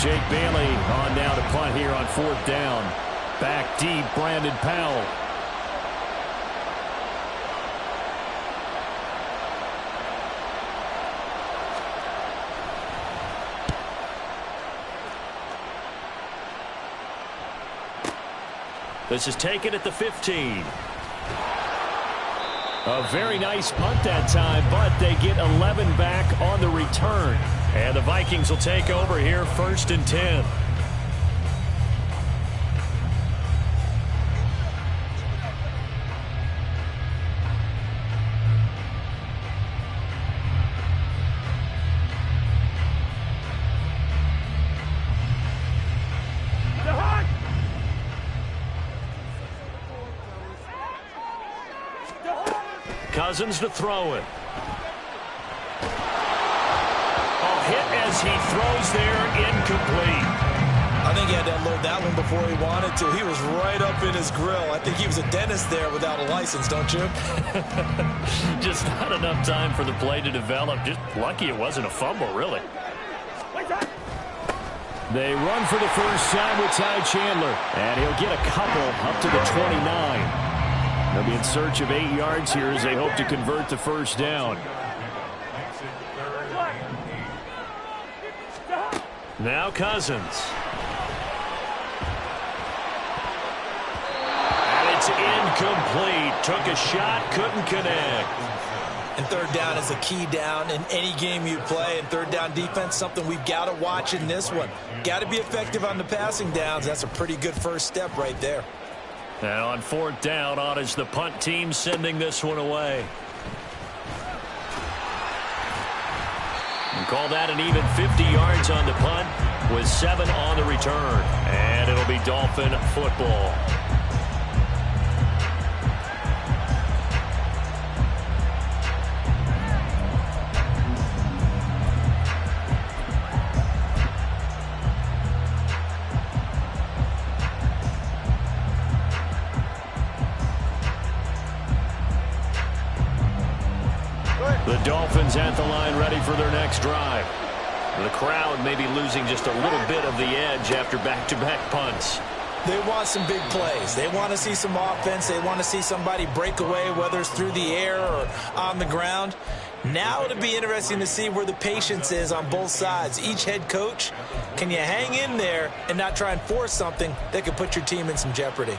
Jake Bailey on now to punt here on 4th down. Back deep, Brandon Powell. This is taken at the 15. A very nice punt that time, but they get 11 back on the return. And the Vikings will take over here 1st and 10. Cousins to throw it. Hit as he throws there, incomplete. I think he had to unload that one before he wanted to. He was right up in his grill. I think he was a dentist there without a license, don't you? Just not enough time for the play to develop. Just lucky it wasn't a fumble, really. They run for the first time with Ty Chandler, and he'll get a couple up to the 29. They'll be in search of 8 yards here as they hope to convert the first down. Now Cousins. And it's incomplete. Took a shot, couldn't connect. And 3rd down is a key down in any game you play. And 3rd down defense, something we've got to watch in this one. Got to be effective on the passing downs. That's a pretty good first step right there. And on 4th down, on is the punt team sending this one away. And call that an even 50 yards on the punt with 7 on the return. And it'll be Dolphin football. The Dolphins at the line ready for their next drive. The crowd may be losing just a little bit of the edge after back-to-back punts. They want some big plays. They want to see some offense. They want to see somebody break away, whether it's through the air or on the ground. Now it'll be interesting to see where the patience is on both sides. Each head coach, can you hang in there and not try and force something that could put your team in some jeopardy?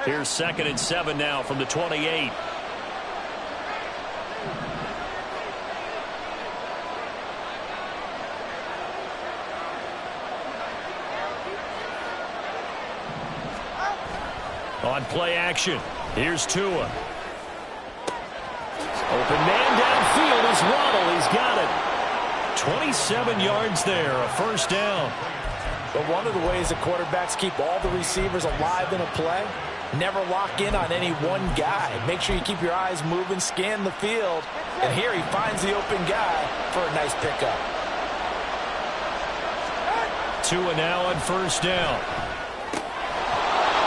Here's 2nd and 7 now from the 28. On play action, here's Tua. Open man downfield is Waddle. He's got it. 27 yards there, a first down. But one of the ways that quarterbacks keep all the receivers alive in a play, never lock in on any one guy. Make sure you keep your eyes moving, scan the field. And here he finds the open guy for a nice pickup. Tua now on first down.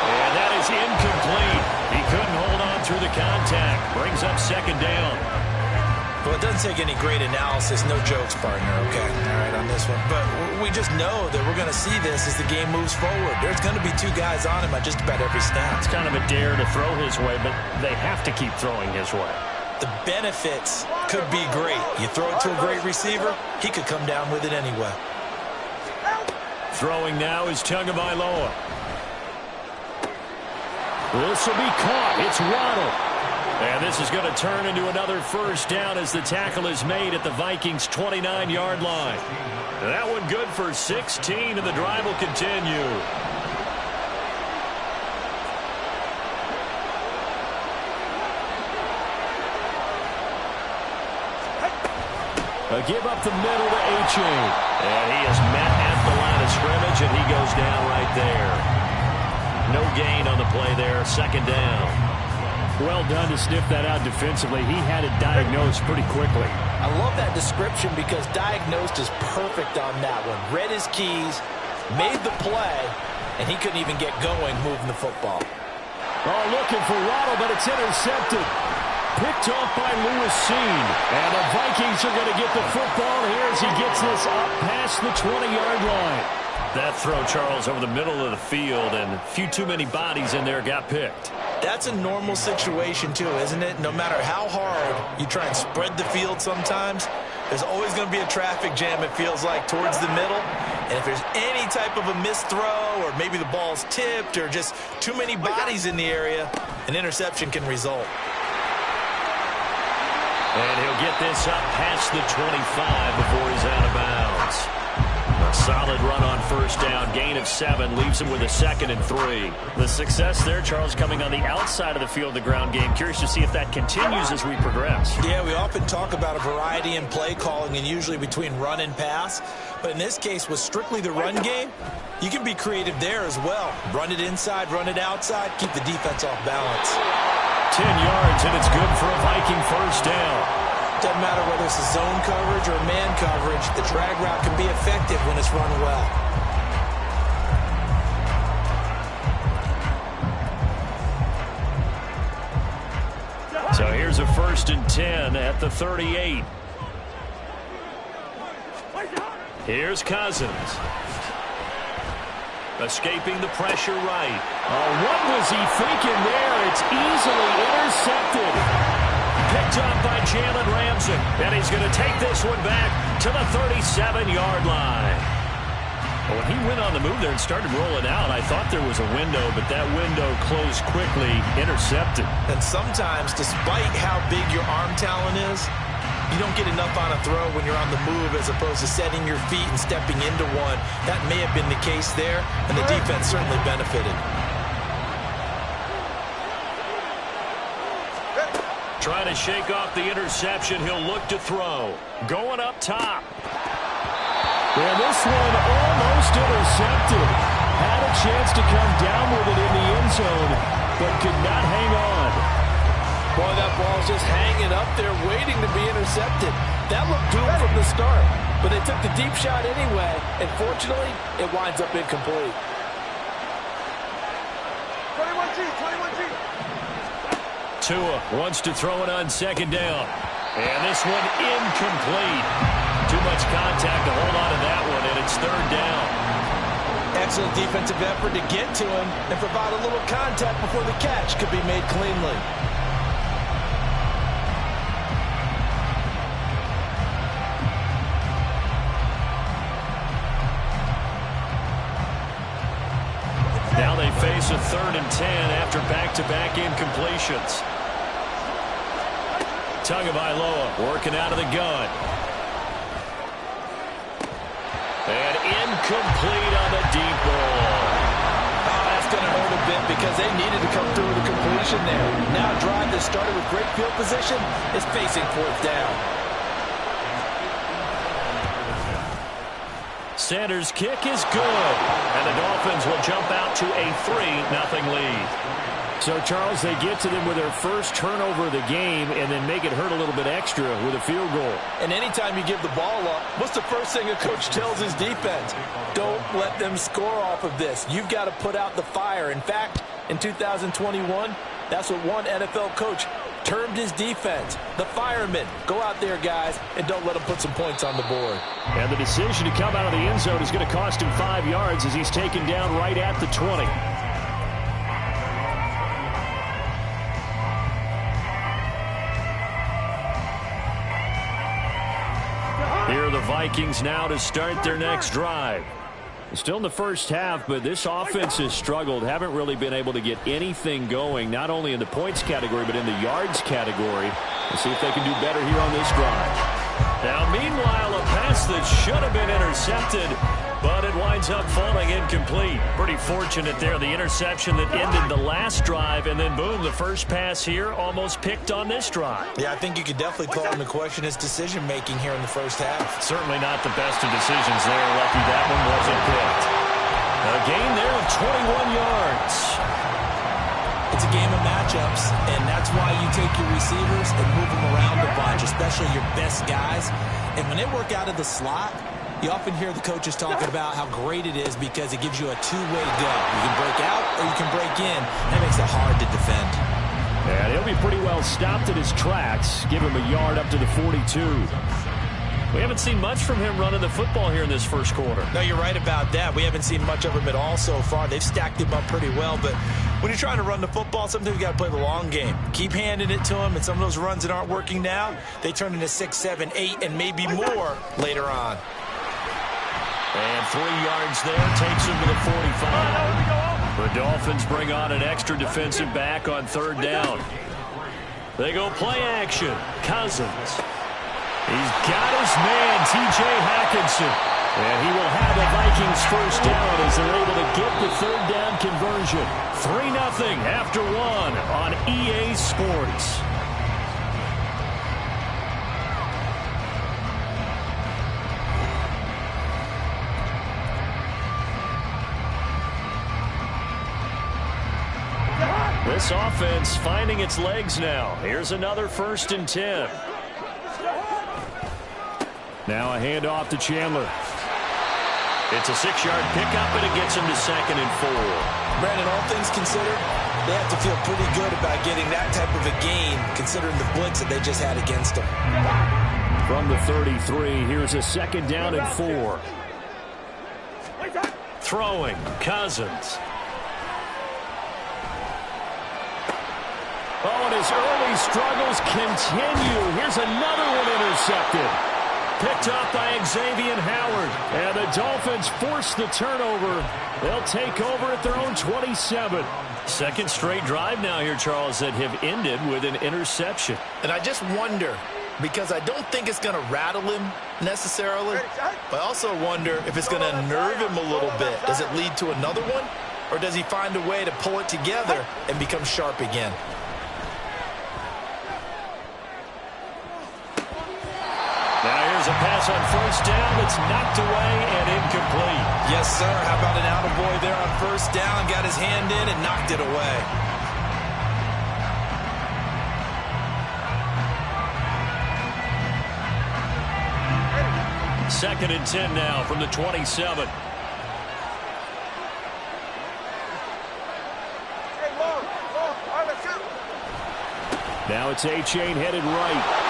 And that is incomplete. He couldn't hold on through the contact. Brings up 2nd down. Well, it doesn't take any great analysis. No jokes, partner, okay? All right, on this one. But we just know that we're going to see this as the game moves forward. There's going to be 2 guys on him at just about every snap. It's kind of a dare to throw his way, but they have to keep throwing his way. The benefits could be great. You throw it to a great receiver, he could come down with it anyway. Throwing now is Tagovailoa. This will be caught. It's Waddle. And this is going to turn into another first down as the tackle is made at the Vikings' 29-yard line. And that one good for 16, and the drive will continue. A give up the middle to A-Chain. And he is met at the line of scrimmage, and he goes down right there. No gain on the play there, 2nd down. Well done to sniff that out defensively. He had it diagnosed pretty quickly. I love that description because diagnosed is perfect on that one. Read his keys, made the play, and he couldn't even get going moving the football. Oh, looking for Waddle, but it's intercepted. picked off by Lewis Seen. And the Vikings are going to get the football here as he gets this up past the 20-yard line. That throw, Charles, over the middle of the field, and a few too many bodies in there got picked. That's a normal situation, too, isn't it? No matter how hard you try and spread the field sometimes, there's always going to be a traffic jam, it feels like, towards the middle. And if there's any type of a missed throw, or maybe the ball's tipped, or just too many bodies in the area, an interception can result. And he'll get this up past the 25 before he's out of bounds. A solid run on first down, gain of 7, leaves him with a 2nd and 3. The success there, Charles, coming on the outside of the field, the ground game. Curious to see if that continues as we progress. Yeah, we often talk about a variety in play calling and usually between run and pass. But in this case, with strictly the run game, you can be creative there as well. Run it inside, run it outside, keep the defense off balance. 10 yards, and it's good for a Viking first down. Doesn't matter whether it's a zone coverage or man coverage, the drag route can be effective when it's run well. So here's a 1st and 10 at the 38. Here's Cousins. Escaping the pressure right. Oh, what was he thinking there? It's easily intercepted. Picked up by Jalen Ramsey. And he's going to take this one back to the 37-yard line. Well, when he went on the move there and started rolling out, I thought there was a window, but that window closed quickly, intercepted. And sometimes, despite how big your arm talent is, you don't get enough on a throw when you're on the move as opposed to setting your feet and stepping into one. That may have been the case there, and the defense certainly benefited. Trying to shake off the interception. He'll look to throw. Going up top. And this one almost intercepted. Had a chance to come down with it in the end zone, but could not hang on. Boy, that ball's just hanging up there waiting to be intercepted. That looked doomed from the start, but they took the deep shot anyway, and fortunately, it winds up incomplete. 21G, 21G. Tua wants to throw it on 2nd down. And this one incomplete. Too much contact to hold on to that one, and it's 3rd down. Excellent defensive effort to get to him and provide a little contact before the catch could be made cleanly. Now they face a 3rd and 10 after back-to-back incompletions. Tagovailoa working out of the gun. And incomplete on the deep ball. Oh, that's going to hurt a bit because they needed to come through with a completion there. Now a drive that started with great field position is facing 4th down. Sanders' kick is good. And the Dolphins will jump out to a 3-0 lead. So, Charles, they get to them with their first turnover of the game and then make it hurt a little bit extra with a field goal. And anytime you give the ball up, what's the first thing a coach tells his defense? Don't let them score off of this. You've got to put out the fire. In fact, in 2021, that's what one NFL coach termed his defense. The firemen. Go out there, guys, and don't let them put some points on the board. And the decision to come out of the end zone is going to cost him 5 yards as he's taken down right at the 20. Here are the Vikings now to start their next drive. Still in the first half, but this offense has struggled. Haven't really been able to get anything going, not only in the points category, but in the yards category. Let's see if they can do better here on this drive. Now, meanwhile, a pass that should have been intercepted, but it winds up falling incomplete. Pretty fortunate there, the interception that ended the last drive, and then boom, the first pass here almost picked on this drive. Yeah, I think you could definitely call him to question his decision-making here in the first half. Certainly not the best of decisions there. Lucky that one wasn't picked. A gain there of 21 yards. It's a game of matchups, and that's why you take your receivers and move them around a bunch, especially your best guys. And when they work out of the slot, you often hear the coaches talking about how great it is because it gives you a two-way go. You can break out or you can break in. That makes it hard to defend. And he'll be pretty well stopped at his tracks. Give him a yard up to the 42. We haven't seen much from him running the football here in this first quarter. No, you're right about that. We haven't seen much of him at all so far. They've stacked him up pretty well, but when you're trying to run the football, sometimes you got to play the long game. Keep handing it to him, and some of those runs that aren't working now, they turn into 6, 7, 8, and maybe more later on. And 3 yards there takes him to the 45. The Dolphins bring on an extra defensive back on 3rd down. They go play action. Cousins. He's got his man, T.J. Hawkinson. And he will have the Vikings first down as they're able to get the 3rd down conversion. 3-0 after 1 on EA Sports. This offense finding its legs now. Here's another 1st and 10. Now a handoff to Chandler. It's a 6-yard pickup, and it gets him to 2nd and 4. Brandon, all things considered, they have to feel pretty good about getting that type of a gain, considering the blitz that they just had against them. From the 33, here's a 2nd down and 4. Throwing, Cousins. Oh, and his early struggles continue. Here's another one intercepted. Picked up by Xavier Howard. And the Dolphins force the turnover. They'll take over at their own 27. 2nd straight drive now here, Charles, that have ended with an interception. And I just wonder, because I don't think it's going to rattle him necessarily, but I also wonder if it's going to unnerve him a little bit. Does it lead to another one? Or does he find a way to pull it together and become sharp again? Now here's a pass on 1st down. It's knocked away and incomplete. Yes, sir. How about an attaboy there on 1st down? Got his hand in and knocked it away. Second and 10 now from the 27. Now it's A-Chain headed right.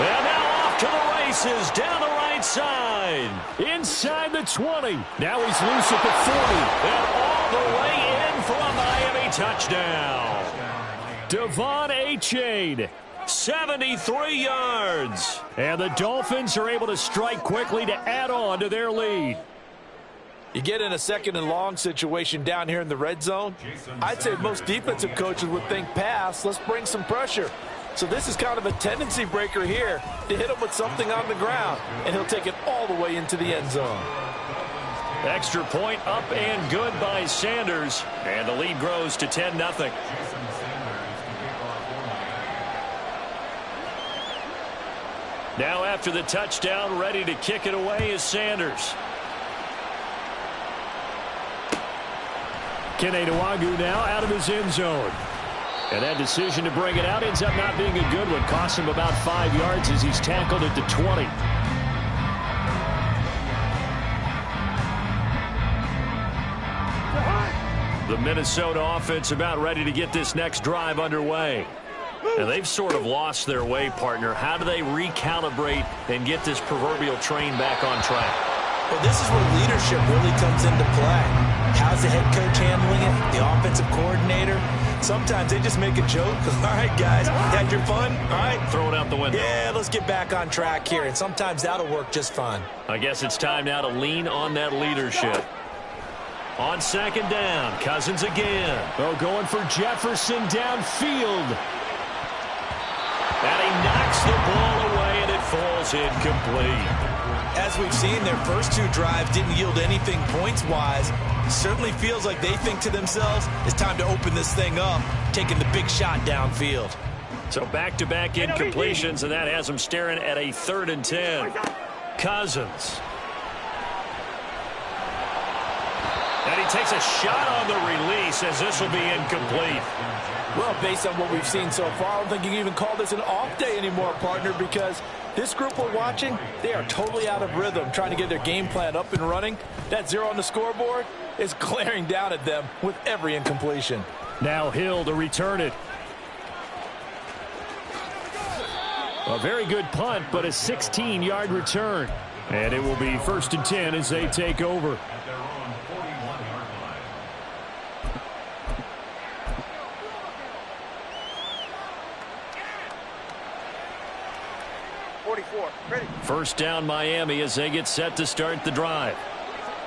And now off to the races, down the right side. Inside the 20. Now he's loose at the 40. And all the way in for a Miami touchdown. Devon A-Chain. 73 yards. And the Dolphins are able to strike quickly to add on to their lead. You get in a 2nd and long situation down here in the red zone. I'd say most defensive coaches would think pass. Let's bring some pressure. So this is kind of a tendency breaker here to hit him with something on the ground, and he'll take it all the way into the end zone. Extra point up and good by Sanders, and the lead grows to 10-0. Now after the touchdown, ready to kick it away is Sanders. Kene Nwagu now out of his end zone. And that decision to bring it out ends up not being a good one. Costs him about 5 yards as he's tackled at the 20. The Minnesota offense about ready to get this next drive underway. And they've sort of lost their way, partner. How do they recalibrate and get this proverbial train back on track? Well, this is where leadership really comes into play. How's the head coach handling it? The offensive coordinator? Sometimes they just make a joke. All right, guys, had your fun? All right. Throw it out the window. Yeah, let's get back on track here. And sometimes that'll work just fine. I guess it's time now to lean on that leadership. On 2nd down, Cousins again. Oh, going for Jefferson downfield. And he knocks the ball away, and it falls incomplete. As we've seen, their first 2 drives didn't yield anything points-wise. Certainly feels like they think to themselves, it's time to open this thing up, taking the big shot downfield. So back-to-back incompletions, and that has them staring at a 3rd and 10. Cousins. And he takes a shot on the release as this will be incomplete. Well, based on what we've seen so far, I don't think you can even call this an off day anymore, partner, because this group we're watching, they are totally out of rhythm, trying to get their game plan up and running. That 0 on the scoreboard, is glaring down at them with every incompletion. Now Hill to return it. A very good punt, but a 16-yard return. And it will be 1st and 10 as they take over. First down Miami as they get set to start the drive.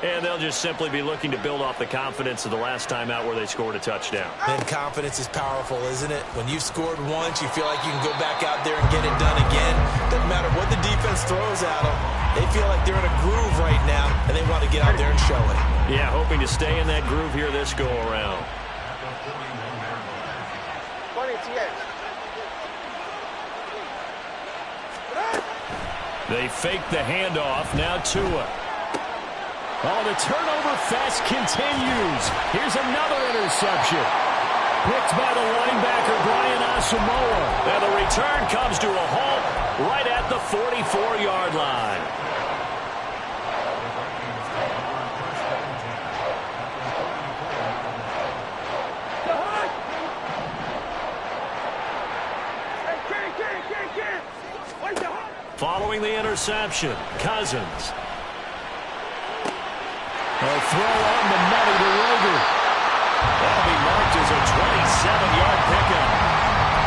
And they'll just simply be looking to build off the confidence of the last time out where they scored a touchdown. And confidence is powerful, isn't it? When you've scored once, you feel like you can go back out there and get it done again. Doesn't matter what the defense throws at them. They feel like they're in a groove right now, and they want to get out there and show it. Yeah, hoping to stay in that groove here this go-around. They fake the handoff. Now Tua. Oh, the turnover fest continues. Here's another interception. Picked by the linebacker, Brian Asamoah. And the return comes to a halt right at the 44-yard line. Following the interception, Cousins. A throw on the money to Roger. That'll be marked as a 27-yard pickup.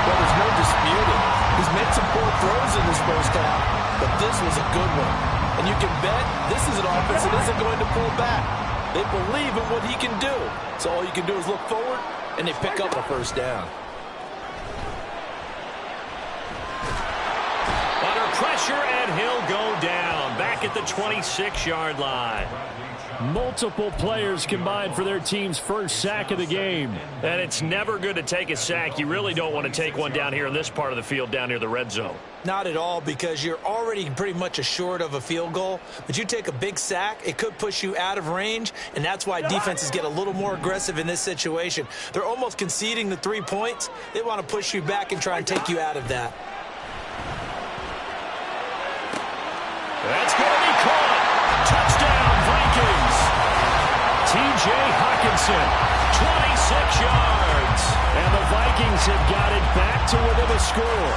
Well, there's no disputing. He's made some poor throws in this first half, but this was a good one. And you can bet this is an offense that isn't going to pull back. They believe in what he can do. So all you can do is look forward, and they pick up a first down. Under pressure, and he'll go down. Back at the 26-yard line. Multiple players combined for their team's first sack of the game. And it's never good to take a sack. You really don't want to take one down here in this part of the field, down near the red zone. Not at all, because you're already pretty much assured of a field goal. But you take a big sack, it could push you out of range, and that's why defenses get a little more aggressive in this situation. They're almost conceding the 3 points. They want to push you back and try and take you out of that. That's going to be caught. Touchdown, Vikings. T.J. Hawkinson, 26 yards. And the Vikings have got it back to within a score.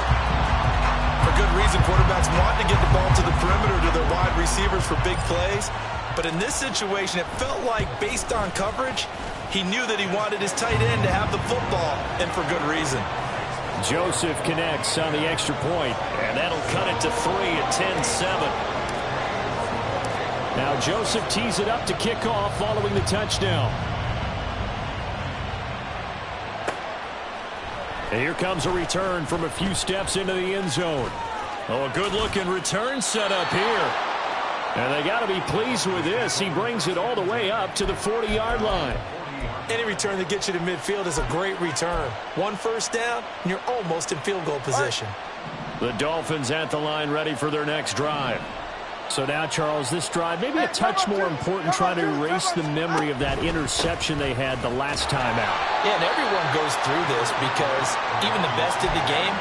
For good reason, quarterbacks want to get the ball to the perimeter to their wide receivers for big plays. But in this situation, it felt like, based on coverage, he knew that he wanted his tight end to have the football, and for good reason. Joseph connects on the extra point. And that'll cut it to 3 at 10-7. Now Joseph tees it up to kick off following the touchdown. And here comes a return from a few steps into the end zone. Oh, a good-looking return set up here. And they got to be pleased with this. He brings it all the way up to the 40-yard line. Any return that gets you to midfield is a great return. One first down, and you're almost in field goal position. The Dolphins at the line ready for their next drive. So now, Charles, this drive maybe a touch more important, trying to erase the memory of that interception they had the last time out. Yeah, and everyone goes through this because even the best in the game,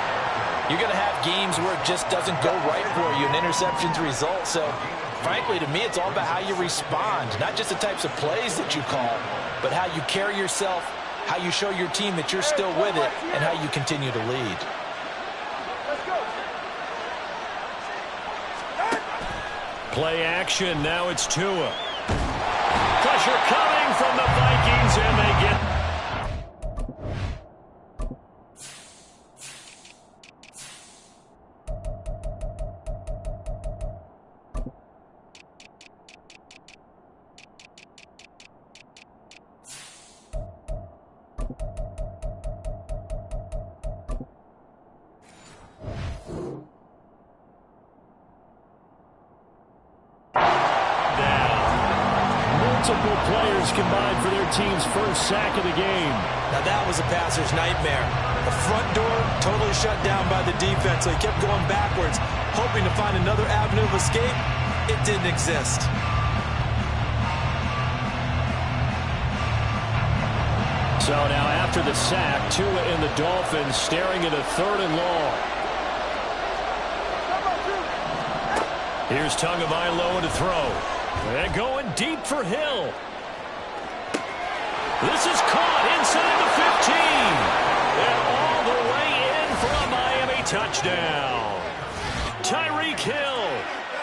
you're going to have games where it just doesn't go right for you, and interceptions result. So, frankly, to me, it's all about how you respond, not just the types of plays that you call, but how you carry yourself, how you show your team that you're still with it, and how you continue to lead. Play action. Now it's Tua. Pressure coming from the Vikings, and they get... Multiple players combined for their team's first sack of the game. Now that was a passer's nightmare. The front door totally shut down by the defense, so he kept going backwards, hoping to find another avenue of escape. It didn't exist. So now after the sack, Tua and the Dolphins staring at a 3rd and long. Here's Tagovailoa to throw. And going deep for Hill. This is caught inside the 15. And all the way in for a Miami touchdown. Tyreek Hill,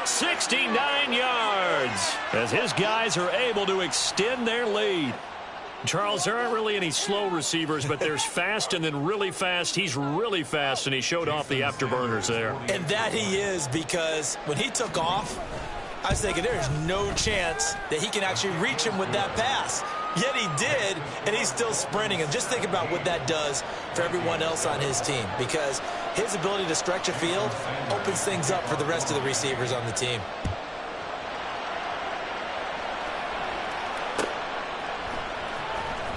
69 yards, as his guys are able to extend their lead. Charles, there aren't really any slow receivers, but there's fast and then really fast. He's really fast, and he showed off the afterburners there. And that he is, because when he took off, I was thinking there's no chance that he can actually reach him with that pass. Yet he did, and he's still sprinting. And just think about what that does for everyone else on his team, because his ability to stretch a field opens things up for the rest of the receivers on the team.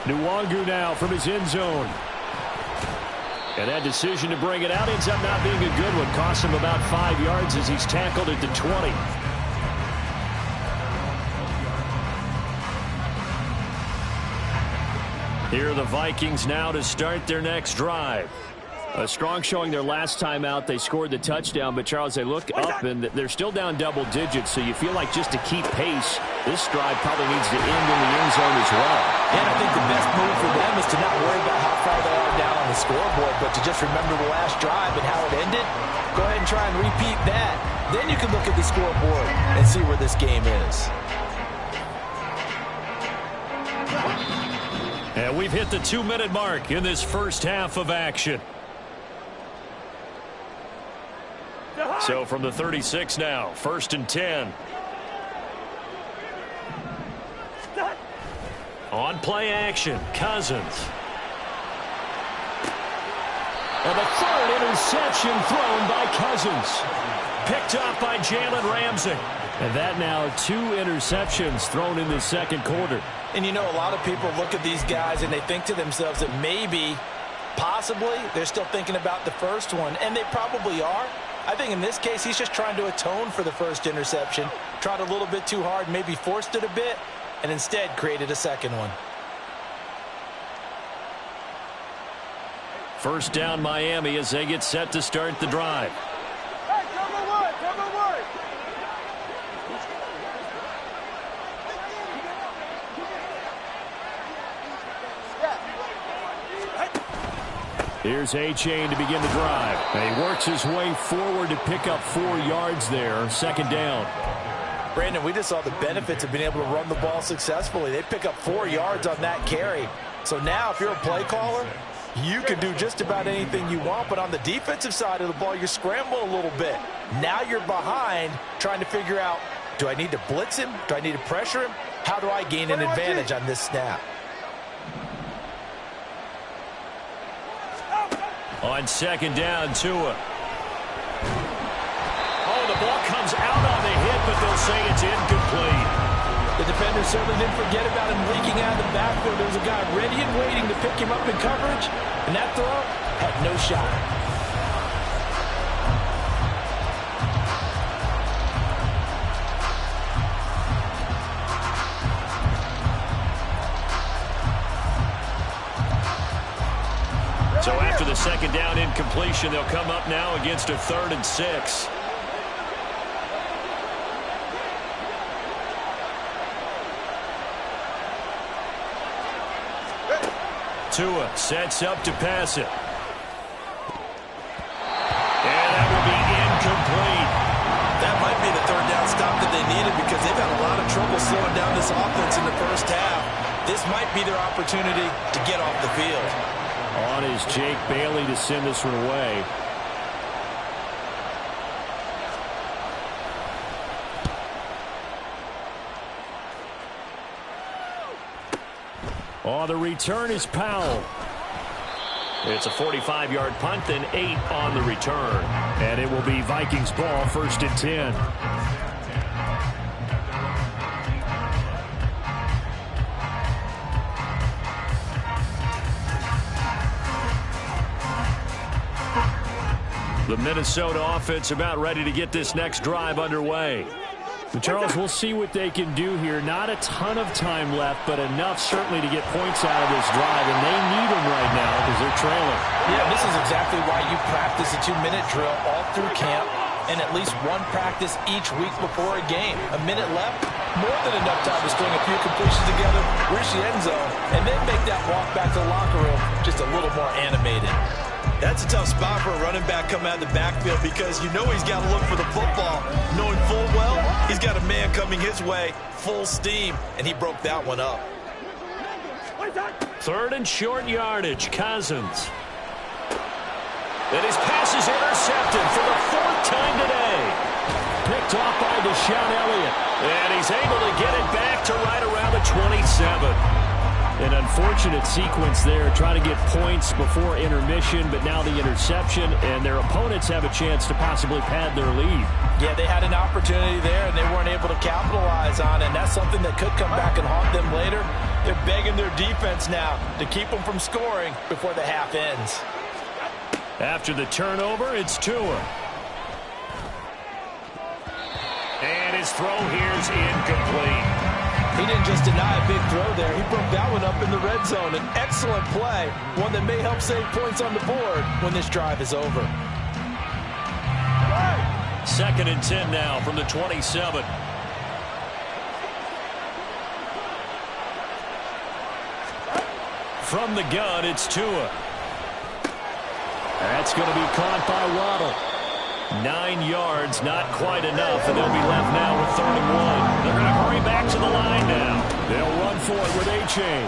Nwangu now from his end zone. And that decision to bring it out ends up not being a good one. Costs him about 5 yards as he's tackled at the 20. Here are the Vikings now to start their next drive. A strong showing their last time out. They scored the touchdown, but Charles, they look up and they're still down double digits, so you feel like just to keep pace, this drive probably needs to end in the end zone as well. And I think the best move for them is to not worry about how far they are down on the scoreboard, but to just remember the last drive and how it ended. Go ahead and try and repeat that. Then you can look at the scoreboard and see where this game is. And we've hit the 2-minute mark in this first half of action. So from the 36 now, 1st and 10. On play action, Cousins. And the third interception thrown by Cousins. Picked up by Jalen Ramsey. And that now 2 interceptions thrown in the second quarter. And you know, a lot of people look at these guys and they think to themselves that maybe, possibly, they're still thinking about the first one. And they probably are. I think in this case, he's just trying to atone for the first interception. Tried a little bit too hard, maybe forced it a bit, and instead created a second one. First down Miami as they get set to start the drive. Hey, cover one, cover one. Here's A-Chain to begin the drive. And he works his way forward to pick up 4 yards there. Second down. Brandon, we just saw the benefits of being able to run the ball successfully. They pick up 4 yards on that carry. So now if you're a play caller, you can do just about anything you want. But on the defensive side of the ball, you're scrambling a little bit. Now you're behind trying to figure out, do I need to blitz him? Do I need to pressure him? How do I gain an advantage on this snap? On second down, Tua. Oh, the ball comes out on the hit, but they'll say it's incomplete. The defender certainly didn't forget about him leaking out of the backfield. There was a guy ready and waiting to pick him up in coverage, and that throw had no shot. So after the second down incompletion, they'll come up now against a 3rd and 6. Tua sets up to pass it. And that will be incomplete. That might be the 3rd down stop that they needed, because they've had a lot of trouble slowing down this offense in the first half. This might be their opportunity to get off the field. On is Jake Bailey to send this one away. Oh, the return is Powell. It's a 45-yard punt, then 8 on the return. And it will be Vikings ball, 1st and 10. The Minnesota offense about ready to get this next drive underway. But Charles, we'll see what they can do here. Not a ton of time left, but enough certainly to get points out of this drive, and they need them right now because they're trailing. Yeah, this is exactly why you practice a 2-minute drill all through camp and at least one practice each week before a game. A minute left, more than enough time to string a few completions together, reach the end zone, and then make that walk back to the locker room just a little more animated. That's a tough spot for a running back coming out of the backfield because you know he's got to look for the football, knowing full well he's got a man coming his way, full steam, and he broke that one up. 3rd and short yardage, Cousins. And his pass is intercepted for the 4th time today. Picked off by Deshaun Elliott. And he's able to get it back to right around the 27. An unfortunate sequence there, trying to get points before intermission, but now the interception, and their opponents have a chance to possibly pad their lead. Yeah, they had an opportunity there, and they weren't able to capitalize on it, and that's something that could come back and haunt them later. They're begging their defense now to keep them from scoring before the half ends. After the turnover, it's Tua. And his throw here is incomplete. He didn't just deny a big throw there. He broke that one up in the red zone. An excellent play, one that may help save points on the board when this drive is over. 2nd and 10 now from the 27. From the gun, it's Tua. That's going to be caught by Waddle. 9 yards, not quite enough, and they'll be left now with 3rd and 1. They're going to hurry back to the line now. They'll run for it with A-Chain.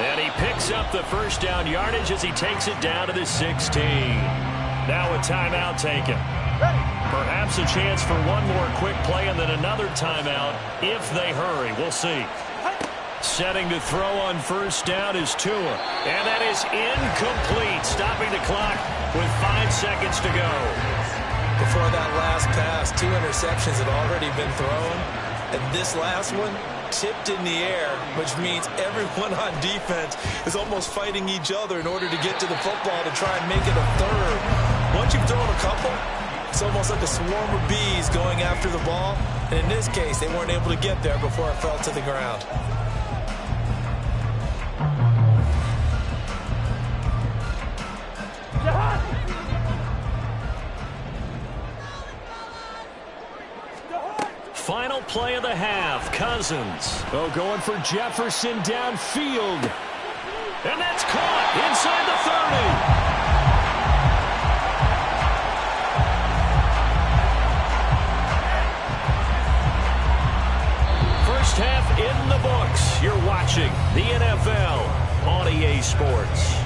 And he picks up the 1st down yardage as he takes it down to the 16. Now a timeout taken. Perhaps a chance for one more quick play and then another timeout if they hurry. We'll see. Setting to throw on 1st down is Tua. And that is incomplete, stopping the clock with 5 seconds to go. Before that last pass, 2 interceptions had already been thrown, and this last one tipped in the air, which means everyone on defense is almost fighting each other in order to get to the football to try and make it a 3rd. Once you've thrown a couple, it's almost like a swarm of bees going after the ball, and in this case, they weren't able to get there before it fell to the ground. Final play of the half, Cousins. Oh, going for Jefferson downfield. And that's caught inside the 30. First half in the books. You're watching the NFL on EA Sports.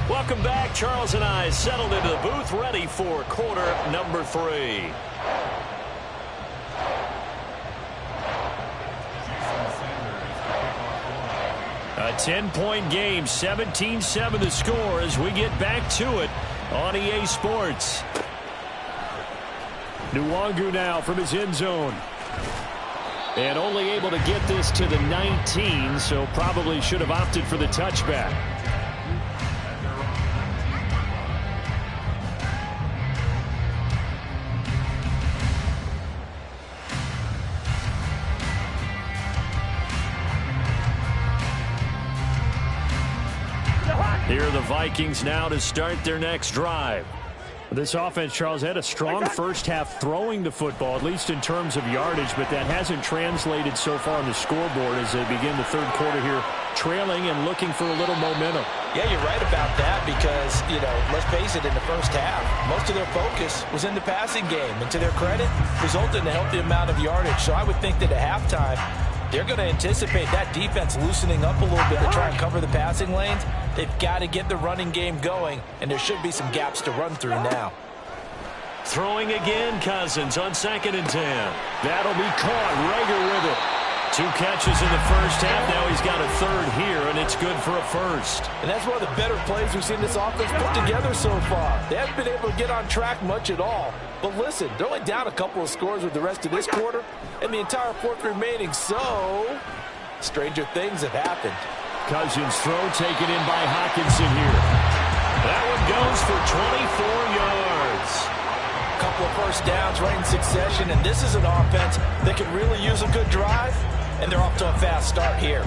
Welcome back. Charles and I settled into the booth, ready for quarter number 3. A 10-point game, 17-7 to score as we get back to it on EA Sports. Nwangu now from his end zone. And only able to get this to the 19, so probably should have opted for the touchback. Here are the Vikings now to start their next drive. This offense, Charles, had a strong first half throwing the football, at least in terms of yardage, but that hasn't translated so far on the scoreboard as they begin the 3rd quarter here, trailing and looking for a little momentum. Yeah, you're right about that because, let's face it, in the first half, most of their focus was in the passing game. And to their credit, resulted in a healthy amount of yardage. So I would think that at halftime, they're going to anticipate that defense loosening up a little bit to try and cover the passing lanes. They've got to get the running game going, and there should be some gaps to run through now. Throwing again, Cousins on 2nd and 10. That'll be caught. Rager with it. 2 catches in the first half. Now he's got a 3rd here, and it's good for a 1st. And that's one of the better plays we've seen this offense put together so far. They haven't been able to get on track much at all. But listen, they're only down a couple of scores with the rest of this quarter and the entire 4th remaining. So, stranger things have happened. Cousins' throw taken in by Hockenson here. That one goes for 24 yards. A couple of first downs right in succession, and this is an offense that could really use a good drive, and they're off to a fast start here.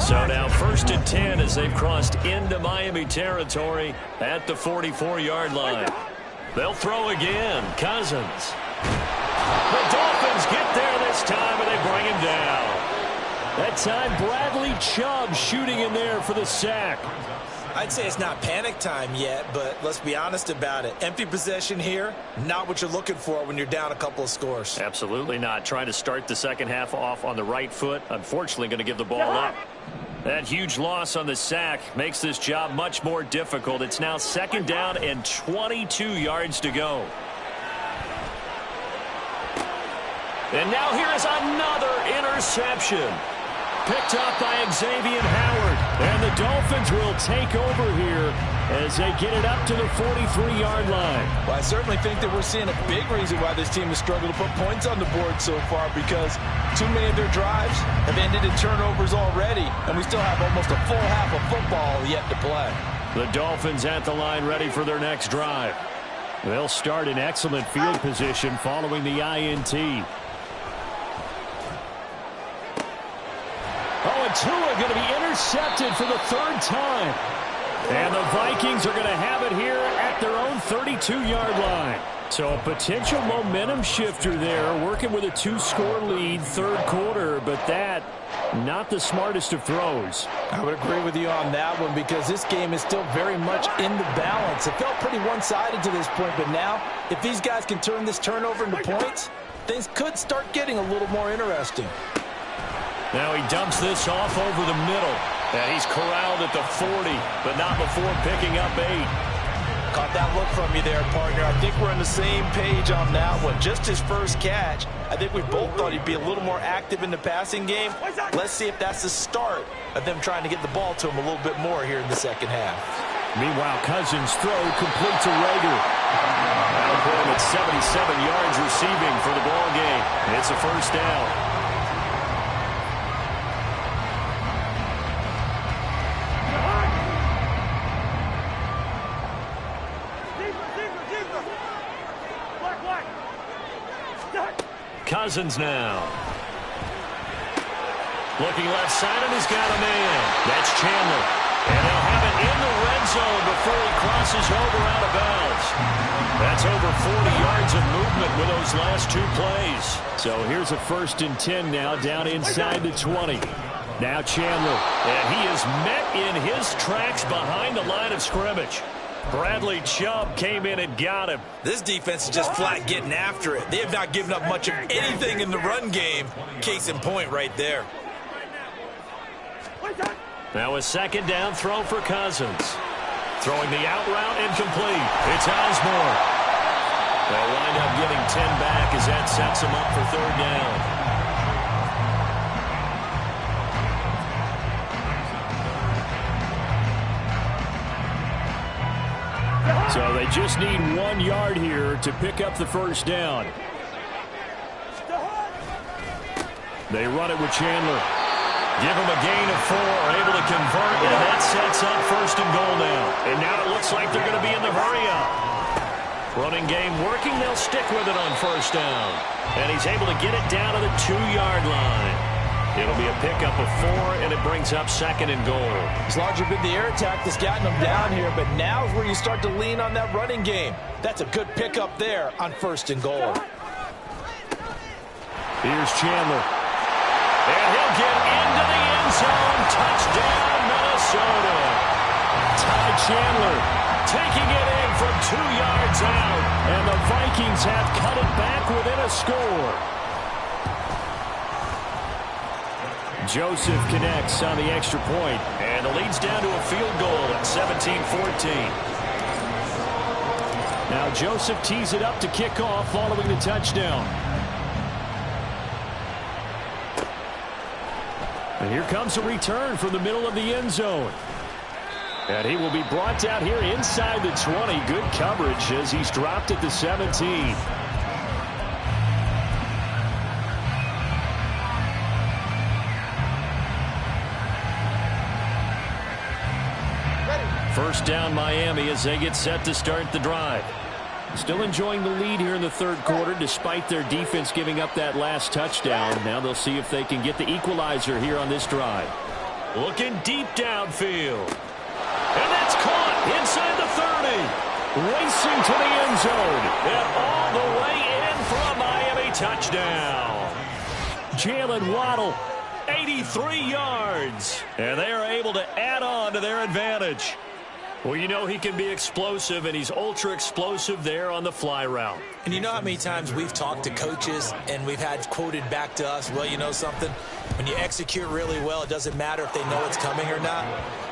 So now 1st and 10 as they've crossed into Miami territory at the 44-yard line. They'll throw again. Cousins. The Dolphins get there this time, and they bring him down. That time, Bradley Chubb shooting in there for the sack. I'd say it's not panic time yet, but let's be honest about it. Empty possession here, not what you're looking for when you're down a couple of scores. Absolutely not. Trying to start the second half off on the right foot. Unfortunately, going to give the ball up. That huge loss on the sack makes this job much more difficult. It's now 2nd down and 22 yards to go. And now here is another interception. Picked up by Xavier Howard. And the Dolphins will take over here as they get it up to the 43-yard line. Well, I certainly think that we're seeing a big reason why this team has struggled to put points on the board so far, because too many of their drives have ended in turnovers already, and we still have almost a full half of football yet to play. The Dolphins at the line ready for their next drive. They'll start in excellent field position following the INT. Oh, and Tua going to be intercepted for the 3rd time. And the Vikings are going to have it here at their own 32-yard line. So a potential momentum shifter there, working with a 2-score lead, 3rd quarter, but that, not the smartest of throws. I would agree with you on that one, because this game is still very much in the balance. It felt pretty one-sided to this point, but now, if these guys can turn this turnover into points, things could start getting a little more interesting. Now he dumps this off over the middle. And he's corralled at the 40, but not before picking up 8. Caught that look from you there, partner. I think we're on the same page on that one. Just his first catch. I think we both thought he'd be a little more active in the passing game. Let's see if that's the start of them trying to get the ball to him a little bit more here in the second half. Meanwhile, Cousins' throw complete to Rager. That'll put him at 77 yards receiving for the ball game. It's a 1st down. Cousins now. Looking left side, and he's got a man. That's Chandler. And they'll have it in the red zone before he crosses over out of bounds. That's over 40 yards of movement with those last 2 plays. So here's a 1st and 10 now, down inside the 20. Now Chandler. And he is met in his tracks behind the line of scrimmage. Bradley Chubb came in and got him. This defense is just flat getting after it. They have not given up much of anything in the run game. Case in point right there. Now a 2nd down throw for Cousins. Throwing the out route incomplete. It's Osborne. They'll wind up getting 10 back as that sets him up for 3rd down. So they just need 1 yard here to pick up the 1st down. They run it with Chandler. Give him a gain of 4, able to convert, and that sets up 1st and goal now. And now it looks like they're going to be in the hurry-up. Running game working, they'll stick with it on 1st down. And he's able to get it down to the 2-yard line. It'll be a pickup of 4, and it brings up 2nd and goal. It's largely been the air attack that's gotten them down here, but now is where you start to lean on that running game. That's a good pickup there on 1st and goal. Here's Chandler. And he'll get into the end zone. Touchdown, Minnesota. Ty Chandler taking it in from 2 yards out, and the Vikings have cut it back within a score. Joseph connects on the extra point. And the lead's down to a field goal at 17-14. Now Joseph tees it up to kick off following the touchdown. And here comes a return from the middle of the end zone. And he will be brought down here inside the 20. Good coverage as he's dropped at the 17. First down Miami as they get set to start the drive. Still enjoying the lead here in the third quarter despite their defense giving up that last touchdown. Now they'll see if they can get the equalizer here on this drive. Looking deep downfield. And that's caught inside the 30. Racing to the end zone. And all the way in for a Miami touchdown. Jalen Waddle, 83 yards. And they are able to add on to their advantage. Well, you know he can be explosive, and he's ultra-explosive there on the fly route. And you know how many times we've talked to coaches and we've had quoted back to us, well, you know something? When you execute really well, it doesn't matter if they know it's coming or not.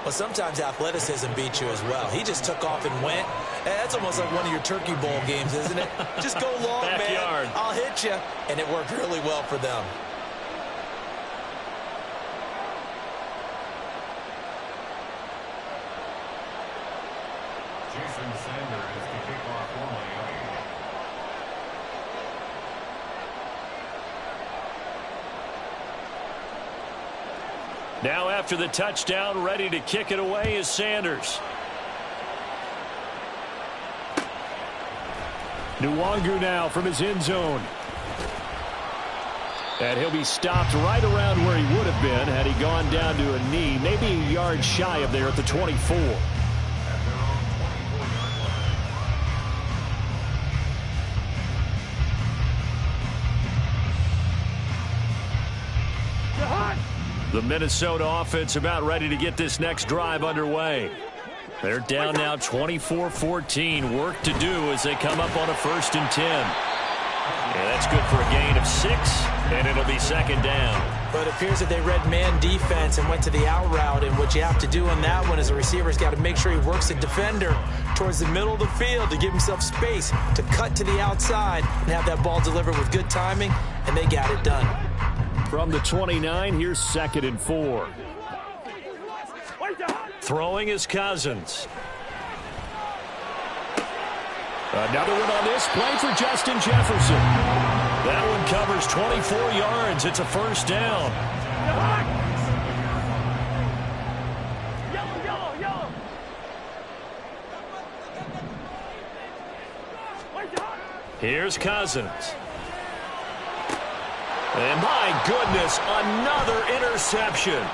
Well, sometimes athleticism beats you as well. He just took off and went. That's almost like one of your Turkey Bowl games, isn't it? Just go long, Backyard. man. I'll hit you. And it worked really well for them. Now after the touchdown, ready to kick it away is Sanders. Nwangu now from his end zone. And he'll be stopped right around where he would have been had he gone down to a knee, maybe a yard shy of there at the 24. The Minnesota offense about ready to get this next drive underway. They're down now 24-14. Work to do as they come up on a 1st and 10. Yeah, that's good for a gain of 6, and it'll be 2nd down. But it appears that they read man defense and went to the out route, and what you have to do on that one is a receiver's got to make sure he works the defender towards the middle of the field to give himself space to cut to the outside and have that ball delivered with good timing, and they got it done. From the 29, here's 2nd and 4. Throwing is Cousins. Another one on this play for Justin Jefferson. That one covers 24 yards. It's a 1st down. Here's Cousins. And my goodness, another interception.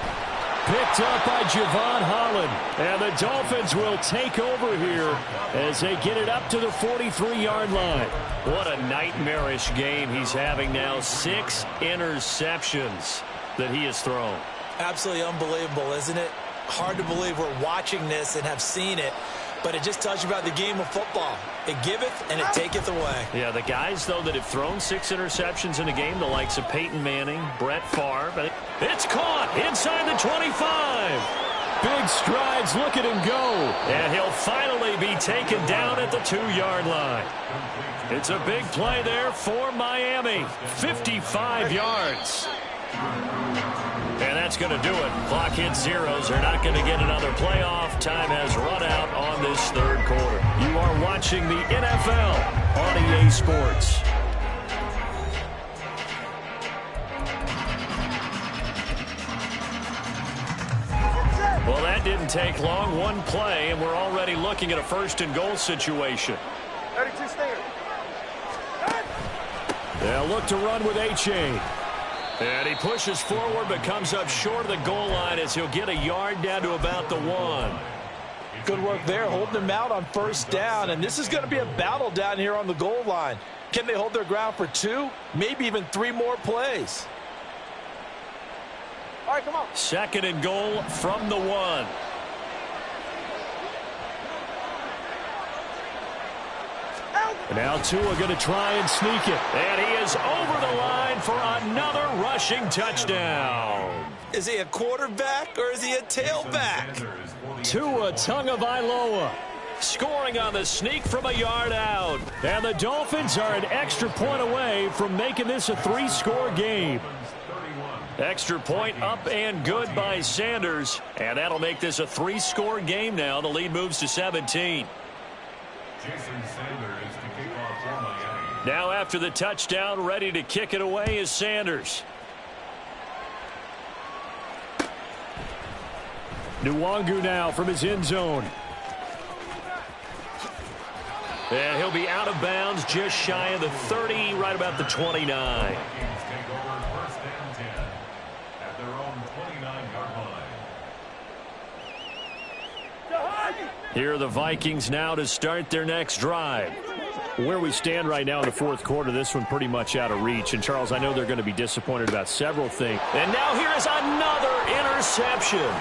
Picked up by Javon Holland. And the Dolphins will take over here as they get it up to the 43-yard line. What a nightmarish game he's having now. 6 interceptions that he has thrown. Absolutely unbelievable, isn't it? Hard to believe we're watching this and have seen it. But it just tells you about the game of football. It giveth and it taketh away. Yeah, the guys, though, that have thrown 6 interceptions in a game, the likes of Peyton Manning, Brett Favre. It's caught inside the 25. Big strides, look at him go. And he'll finally be taken down at the 2-yard line. It's a big play there for Miami. 55 yards. And that's going to do it. Clock hits zeros. They're not going to get another playoff. Time has run out on this 3rd quarter. You are watching the NFL on EA Sports. Well, that didn't take long. One play, and we're already looking at a 1st and goal situation. 32 Stinger. They'll look to run with A-Chain. And he pushes forward but comes up short of the goal line as he'll get a yard down to about the 1. Good work there, holding them out on 1st down. And this is going to be a battle down here on the goal line. Can they hold their ground for 2, maybe even 3 more plays? All right, come on. 2nd and goal from the 1. And now Tua going to try and sneak it. And he is over the line for another rushing touchdown. Is he a quarterback or is he a tailback? Tua Tagovailoa scoring on the sneak from a yard out. And the Dolphins are an extra point away from making this a 3-score game. Extra point up and good by Sanders. And that'll make this a 3-score game now. The lead moves to 17. Now after the touchdown, ready to kick it away is Sanders. Nwangu now from his end zone. And he'll be out of bounds just shy of the 30, right about the 29. Here are the Vikings now to start their next drive. Where we stand right now in the fourth quarter, this one pretty much out of reach. And, Charles, I know they're going to be disappointed about several things. And now here is another interception.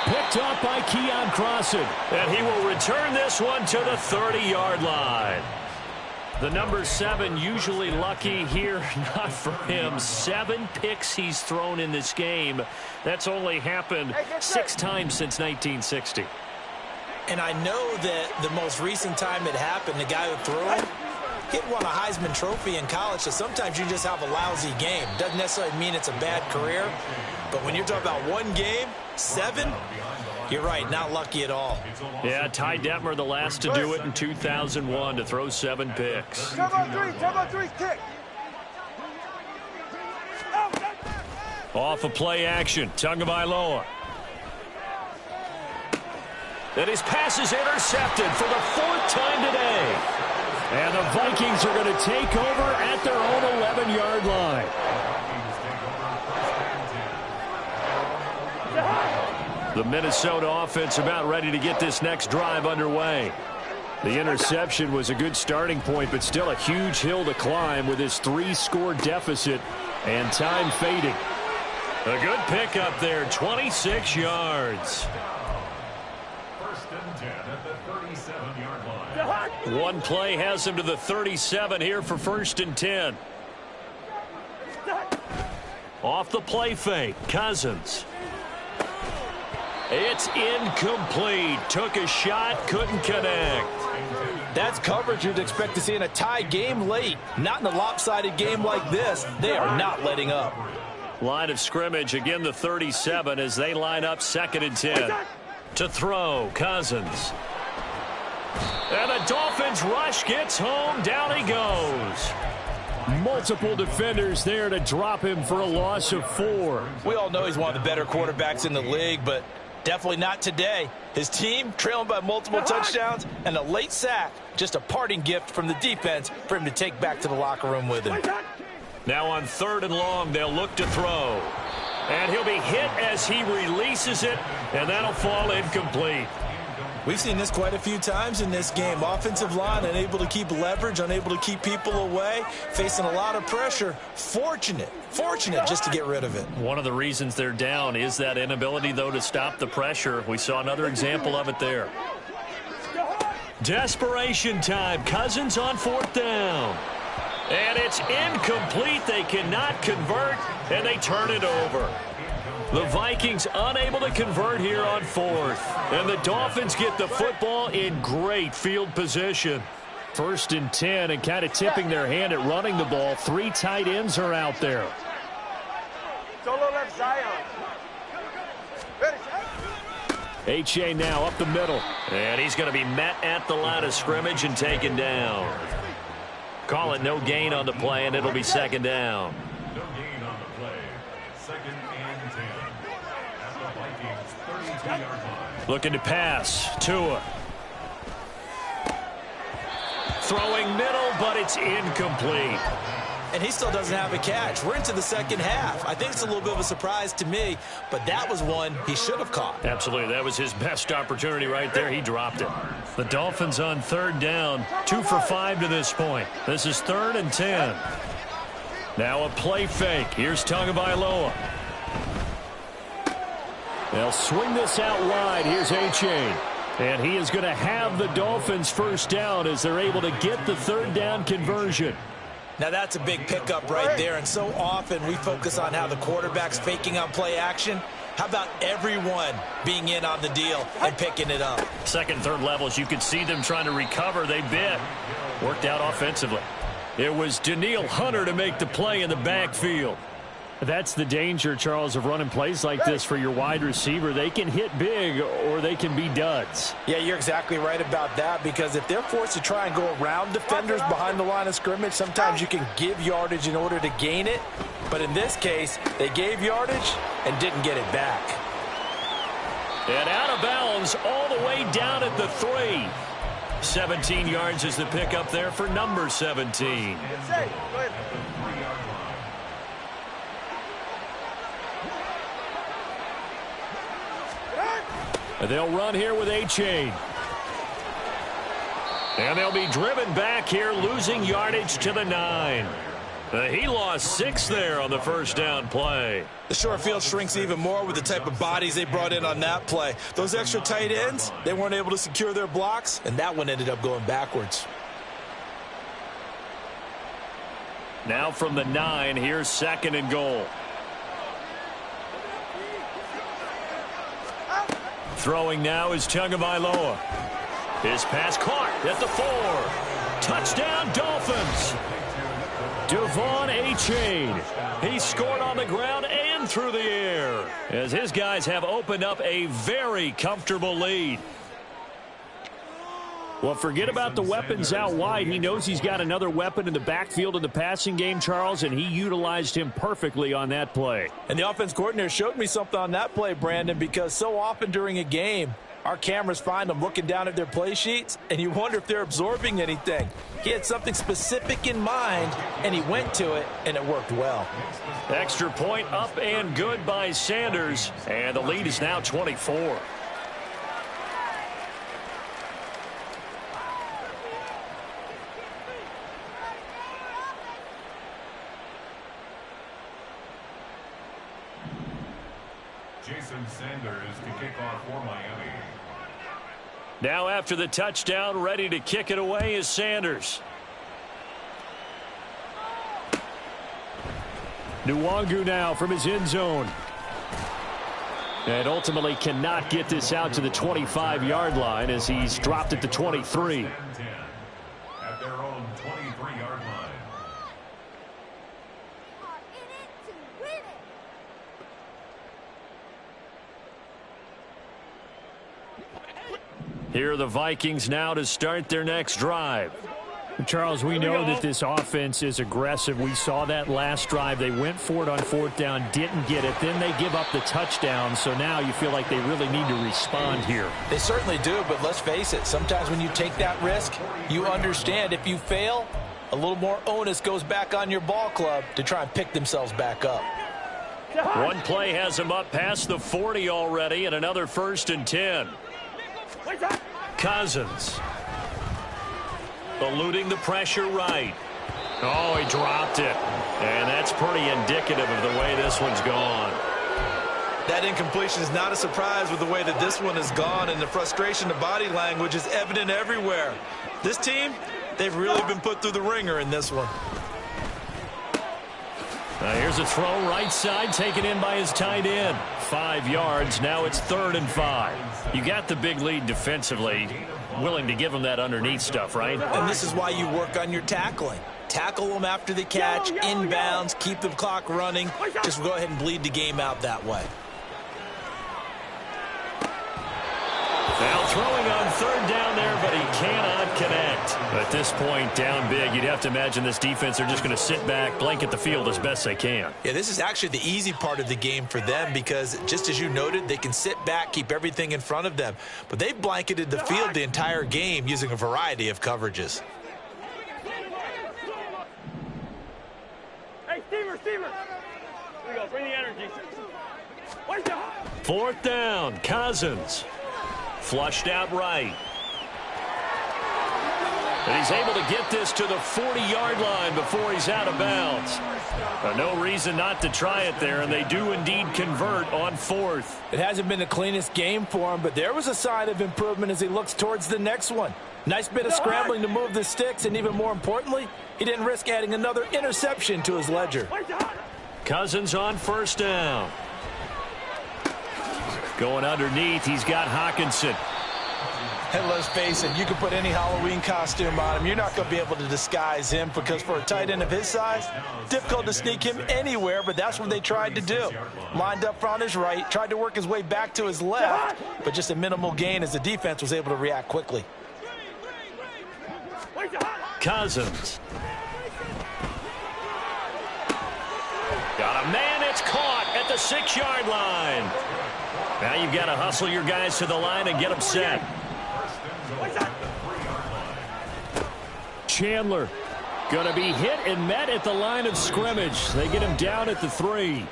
Picked up by Keon Crossan. And he will return this one to the 30-yard line. The number 7 usually lucky here, not for him. 7 picks he's thrown in this game. That's only happened 6 times since 1960. And I know that the most recent time it happened, the guy who threw it, he won a Heisman Trophy in college, so sometimes you just have a lousy game. Doesn't necessarily mean it's a bad career, but when you're talking about one game, 7, you're right, not lucky at all. Yeah, Ty Detmer, the last to do it in 2001, to throw 7 picks. Turbo 3, kick. Off of play action, Tagovailoa. And his pass is intercepted for the 4th time today. And the Vikings are going to take over at their own 11-yard line. The Minnesota offense about ready to get this next drive underway. The interception was a good starting point, but still a huge hill to climb with his 3-score deficit and time fading. A good pickup there, 26 yards. One play has him to the 37 here for 1st and 10. Off the play fake, Cousins. It's incomplete. Took a shot, couldn't connect. That's coverage you'd expect to see in a tie game late. Not in a lopsided game like this. They are not letting up. Line of scrimmage, again the 37 as they line up 2nd and 10. To throw, Cousins. And the Dolphins rush gets home. Down he goes. Multiple defenders there to drop him for a loss of 4. We all know he's one of the better quarterbacks in the league, but definitely not today. His team trailing by multiple touchdowns and a late sack. Just a parting gift from the defense for him to take back to the locker room with him. Now on 3rd and long, they'll look to throw. And he'll be hit as he releases it, and that'll fall incomplete. We've seen this quite a few times in this game. Offensive line unable to keep leverage, unable to keep people away, facing a lot of pressure. Fortunate just to get rid of it. One of the reasons they're down is that inability, though, to stop the pressure. We saw another example of it there. Desperation time. Cousins on 4th down. And it's incomplete. They cannot convert, and they turn it over. The Vikings unable to convert here on 4th. And the Dolphins get the football in great field position. 1st and 10, and kind of tipping their hand at running the ball. 3 tight ends are out there. Solo left Zion. H.A. now up the middle. And he's going to be met at the line of scrimmage and taken down. Call it no gain on the play, and it'll be 2nd down. No gain on the play. 2nd and 10. At the Vikings 32-yard line. Looking to pass. Tua. Throwing middle, but it's incomplete. And he still doesn't have a catch. We're into the 2nd half. I think it's a little bit of a surprise to me, but that was one he should have caught. Absolutely. That was his best opportunity right there. He dropped it. The Dolphins on 3rd down. 2 for 5 to this point. This is 3rd and 10. Now a play fake. Here's Tagovailoa. They'll swing this out wide. Here's H.A. And he is going to have the Dolphins 1st down as they're able to get the 3rd down conversion. Now that's a big pickup right there, and so often we focus on how the quarterback's faking on play action. How about everyone being in on the deal and picking it up? 2nd, 3rd levels, you could see them trying to recover. They bit. Worked out offensively. It was Danielle Hunter to make the play in the backfield. That's the danger, Charles, of running plays like this for your wide receiver. They can hit big or they can be duds. Yeah, you're exactly right about that, because if they're forced to try and go around defenders behind the line of scrimmage, sometimes you can give yardage in order to gain it. But in this case, they gave yardage and didn't get it back. And out of bounds all the way down at the 3. 17 yards is the pickup there for number 17. They'll run here with A-Chain. And they'll be driven back here, losing yardage to the 9. He lost 6 there on the first down play. The short field shrinks even more with the type of bodies they brought in on that play. Those extra tight ends, they weren't able to secure their blocks, and that one ended up going backwards. Now from the 9, here's 2nd and goal. Throwing now is Tagovailoa. His pass caught at the 4. Touchdown, Dolphins. Devon A-Chain. He scored on the ground and through the air as his guys have opened up a very comfortable lead. Well, forget about the weapons out wide. He knows he's got another weapon in the backfield in the passing game, Charles, and he utilized him perfectly on that play. And the offense coordinator showed me something on that play, Brandon, because so often during a game, our cameras find them looking down at their play sheets, and you wonder if they're absorbing anything. He had something specific in mind, and he went to it, and it worked well. Extra point up and good by Sanders, and the lead is now 24. Jason Sanders to kick off for Miami. Now after the touchdown, ready to kick it away is Sanders. Nwangu now from his end zone. And ultimately cannot get this out to the 25-yard line as he's dropped at the 23. At their own 23-yard line. Here are the Vikings now to start their next drive. Charles, we know that this offense is aggressive. We saw that last drive. They went for it on 4th down, didn't get it. Then they give up the touchdown. So now you feel like they really need to respond here. They certainly do, but let's face it. Sometimes when you take that risk, you understand if you fail, a little more onus goes back on your ball club to try and pick themselves back up. One play has them up past the 40 already, and another 1st and 10. Cousins. Eluding the pressure right. Oh, he dropped it. And that's pretty indicative of the way this one's gone. That incompletion is not a surprise with the way that this one has gone, and the frustration, the body language is evident everywhere. This team, they've really been put through the ringer in this one. Here's a throw right side taken in by his tight end. 5 yards. Now it's 3rd and 5. You got the big lead defensively. Willing to give them that underneath stuff, right? And this is why you work on your tackling. Tackle them after the catch, inbounds, keep the clock running. Just go ahead and bleed the game out that way. Now throwing on 3rd down there, but he cannot connect. At this point, down big, you'd have to imagine this defense, they're just going to sit back, blanket the field as best they can. Yeah, this is actually the easy part of the game for them because, just as you noted, they can sit back, keep everything in front of them. But they've blanketed the field the entire game using a variety of coverages. Hey, Steamer! Here we go, bring the energy. 4th down, Cousins. Flushed out right. And he's able to get this to the 40-yard line before he's out of bounds. No reason not to try it there, and they do indeed convert on 4th. It hasn't been the cleanest game for him, but there was a sign of improvement as he looks towards the next one. Nice bit of scrambling to move the sticks, and even more importantly, he didn't risk adding another interception to his ledger. Cousins on 1st down. Going underneath, he's got Hawkinson. And let's face it, you can put any Halloween costume on him. You're not going to be able to disguise him because for a tight end of his size, difficult to sneak him anywhere, but that's what they tried to do. Lined up on his right, tried to work his way back to his left, but just a minimal gain as the defense was able to react quickly. Cousins. Got a man, it's caught at the 6-yard line. Now you've got to hustle your guys to the line and get them set. Chandler. Going to be hit and met at the line of scrimmage. They get him down at the 3.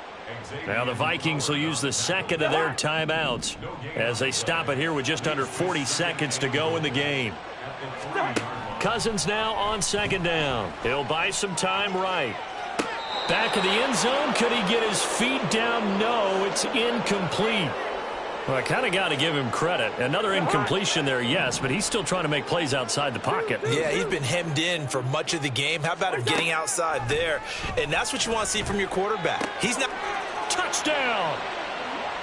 Now the Vikings will use the second of their timeouts as they stop it here with just under 40 seconds to go in the game. Cousins now on second down. He'll buy some time right. Back in the end zone. Could he get his feet down? No, it's incomplete. Well, I kind of got to give him credit. Another incompletion there, yes, but he's still trying to make plays outside the pocket. Yeah, he's been hemmed in for much of the game. How about him getting outside there? And that's what you want to see from your quarterback. He's not... Touchdown!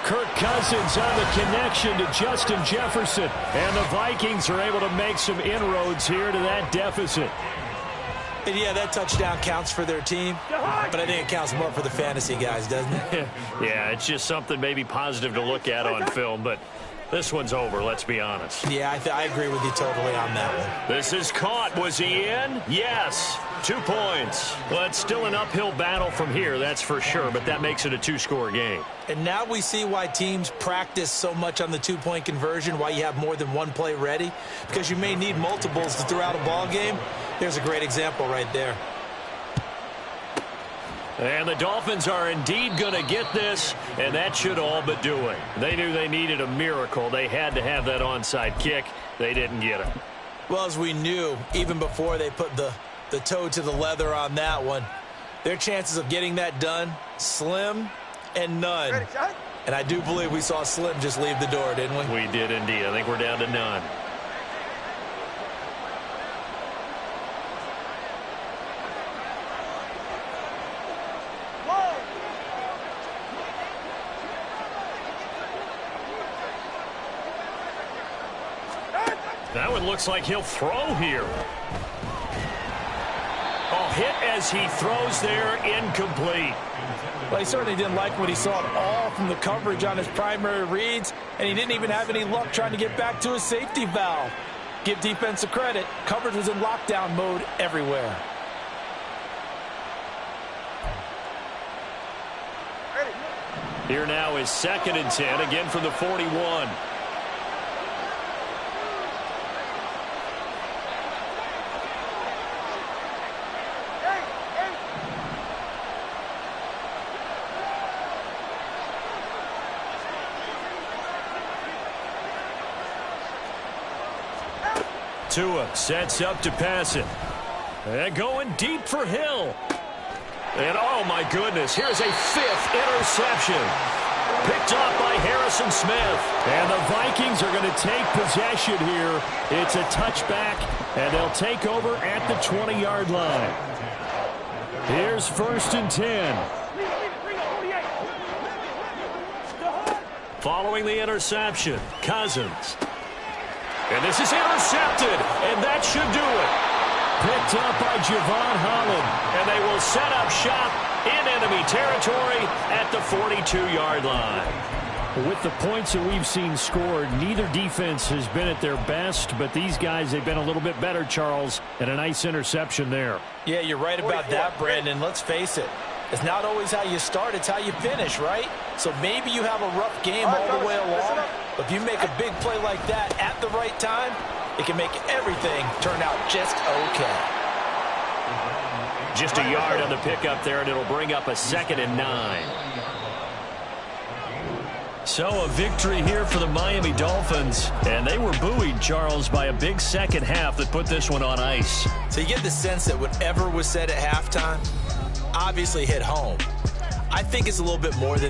Kirk Cousins on the connection to Justin Jefferson. And the Vikings are able to make some inroads here to that deficit. And yeah, that touchdown counts for their team, but I think it counts more for the fantasy guys, doesn't it? Yeah, it's just something maybe positive to look at on film, but this one's over, let's be honest. Yeah, I agree with you totally on that one. This is caught. Was he in? Yes. 2 points. Well, it's still an uphill battle from here, that's for sure, but that makes it a 2-score game. And now we see why teams practice so much on the 2-point conversion, why you have more than one play ready, because you may need multiples to throw out a ball game. Here's a great example right there. And the Dolphins are indeed going to get this, and that should all but do it. They knew they needed a miracle. They had to have that onside kick. They didn't get it. Well, as we knew, even before they put the toe to the leather on that one, their chances of getting that done, slim and none. And I do believe we saw Slim just leave the door, didn't we? We did indeed. I think we're down to none. That one looks like he'll throw here. Oh, hit as he throws there, incomplete. Well, he certainly didn't like what he saw at all from the coverage on his primary reads, and he didn't even have any luck trying to get back to his safety valve. Give defense a credit. Coverage was in lockdown mode everywhere. Here now is 2nd and 10, again from the 41. Tua sets up to pass it. And going deep for Hill. And oh my goodness, here's a 5th interception. Picked off by Harrison Smith. And the Vikings are going to take possession here. It's a touchback, and they'll take over at the 20-yard line. Here's 1st and 10. Following the interception, Cousins. And this is intercepted, and that should do it. Picked up by Javon Holland. And they will set up shop in enemy territory at the 42-yard line. With the points that we've seen scored, neither defense has been at their best, but these guys, they've been a little bit better, Charles, and a nice interception there. Yeah, you're right about that, Brandon. Let's face it. It's not always how you start, it's how you finish, right? So maybe you have a rough game all the way along, but if you make a big play like that at the right time, it can make everything turn out just okay. Just a yard on the pickup there, and it'll bring up a 2nd and 9. So a victory here for the Miami Dolphins, and they were buoyed, Charles, by a big second half that put this one on ice. So you get the sense that whatever was said at halftime obviously hit home. I think it's a little bit more than